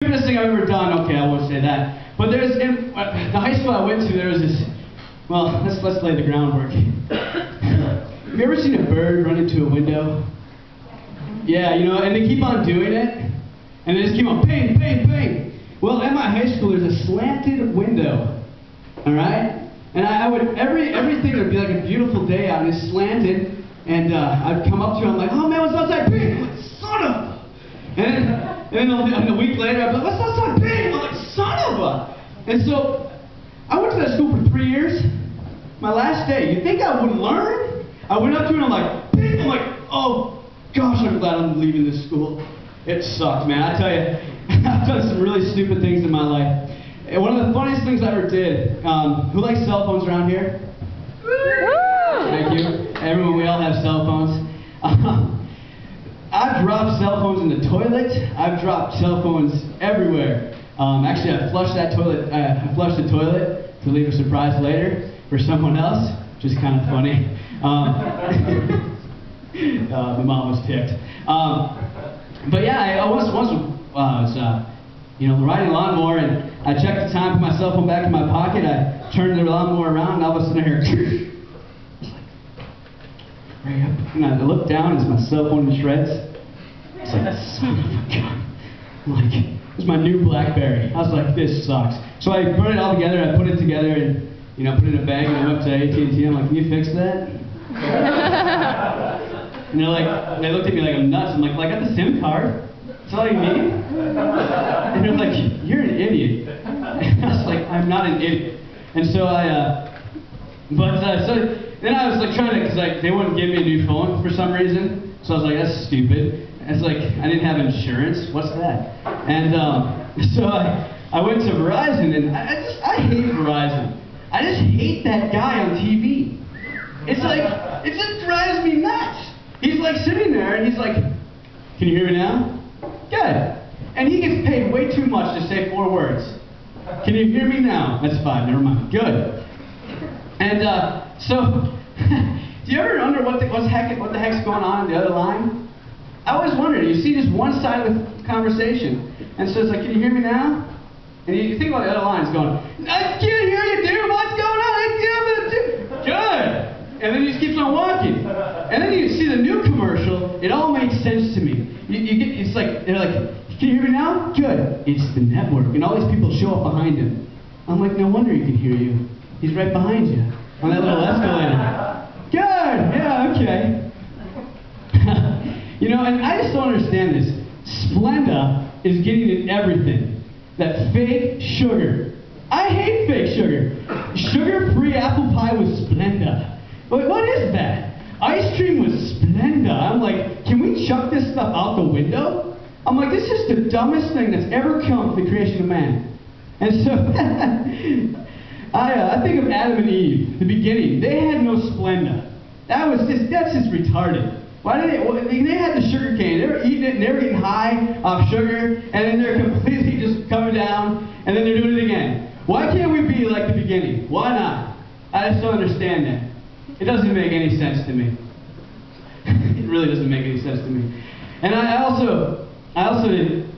Stupidest thing I've ever done, okay, I won't say that. But there's, in the high school I went to, there was this, well, let's lay the groundwork. Have you ever seen a bird run into a window? Yeah, you know, and they keep on doing it, and they just keep on bang, bang, bang. Well, at my high school, there's a slanted window, all right? And I would, everything would be like a beautiful day out, and it's slanted, and I'd come up to it, I'm like, oh man, what's outside? Bang! I'm like, son of a... And then a week later, I'd be like, what's outside? Bang! I'm like, son of a... And so, I went to that school for 3 years. My last day, you think I would learn? I went up to it, and I'm like, bang! I'm like, oh, gosh, I'm glad I'm leaving this school. It sucked, man. I tell you, I've done some really stupid things in my life. And one of the funniest things I ever did, who likes cell phones around here? Thank you. Everyone, we all have cell phones. I've dropped cell phones in the toilet. I've dropped cell phones everywhere. Actually, I flushed the toilet to leave a surprise later for someone else, which is kind of funny. My mom was ticked. But yeah, I was riding a lawnmower, and I checked the time, put my cell phone back in my pocket. I turned the lawnmower around, and all of a sudden I hear, it's like, hurry up. And I looked down, it's my cell phone in shreds. It's like, son of a gun. I'm like, it was my new BlackBerry. I was like, this sucks. So I put it all together, I put it together, and put it in a bag, and I went to AT&T. I'm like, can you fix that? And they looked at me like I'm nuts. I'm like, well, I got the SIM card. That's all you need? And they're like, you're an idiot. And I was like, I'm not an idiot. And so so then I was like trying to, because they wouldn't give me a new phone for some reason. So I was like, that's stupid. And it's like, I didn't have insurance. What's that? And so I went to Verizon, and I hate Verizon. I just hate that guy on TV. It's like, it just drives me nuts. He's like sitting there, and he's like, can you hear me now? Good. And he gets paid way too much to say 4 words. Can you hear me now? That's fine, never mind. Good. And so, do you ever wonder what the heck's going on the other line? I always wondered. You see just one side of the conversation. And so it's like, can you hear me now? And you think about the other line, it's going, I can't hear you, dude. What's going on? Good. And then he just keeps on walking. And then you see the new commercial. It all makes sense to me. It's like, they're like, can you hear me now? Good. It's the network. And all these people show up behind him. I'm like, no wonder he can hear you. He's right behind you on that little escalator. Good. Yeah, okay. And I just don't understand this. Splenda is getting in everything. That fake sugar. I hate fake sugar. Sugar-free apple pie with Splenda. What is that? Ice cream with Splenda. I'm like, can we chuck this stuff out the window? I'm like, this is the dumbest thing that's ever come to the creation of man. And so, I think of Adam and Eve, the beginning. They had no Splenda. That's just retarded. Why did they had the sugar cane. They were eating it, and they were getting high off sugar, and then they're completely just coming down, and then they're doing it again. Why can't we be like the beginning? Why not? I just don't understand that. It doesn't make any sense to me. It really doesn't make any sense to me. And I also,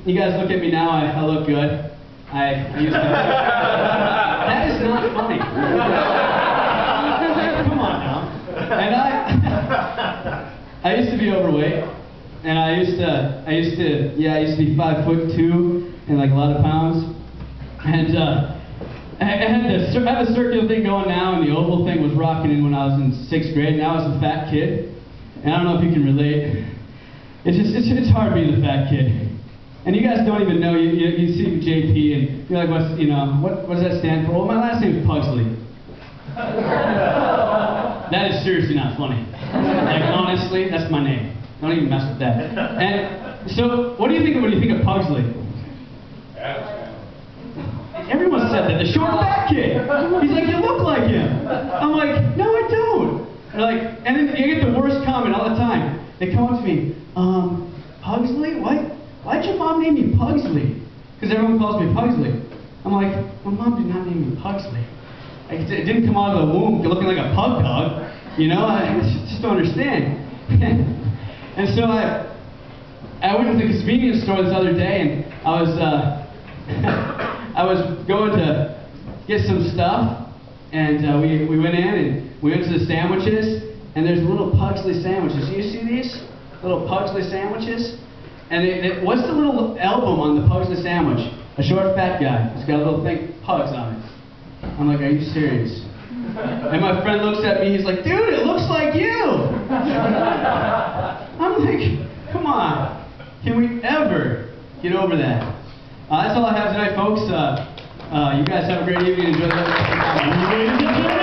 you guys look at me now, I look good. I used to. That is not funny. Come on now. And I used to be overweight, and I used to be 5'2" and like a lot of pounds. And I have a circular thing going now, and the oval thing was rocking in when I was in 6th grade, and I was a fat kid. And I don't know if you can relate. It's hard being the fat kid. And you guys don't even know, you see JP, and you're like, what does that stand for? Well, my last name is Pugsley. That is seriously not funny. Like, honestly, that's my name. Don't even mess with that. And so, what do you think of Pugsley? Everyone said that. The short fat kid. He's like, you look like him. I'm like, no, I don't. They're like, and then you get the worst comment all the time. They come up to me, Pugsley? Why'd your mom name me Pugsley? Because everyone calls me Pugsley. I'm like, my mom did not name me Pugsley. It didn't come out of the womb looking like a pug dog. I just don't understand. And so I went to the convenience store this other day, and I I was going to get some stuff, and we went in and we went to the sandwiches, and there's little Pugsley sandwiches. You see these little Pugsley sandwiches? And what's the little album on the Pugsley sandwich? A short, fat guy. It's got a little thing, Pugs on it. I'm like, are you serious? And my friend looks at me, he's like, dude, it looks like you! I'm like, come on. Can we ever get over that? That's all I have tonight, folks. You guys have a great evening. Enjoy the rest of the time.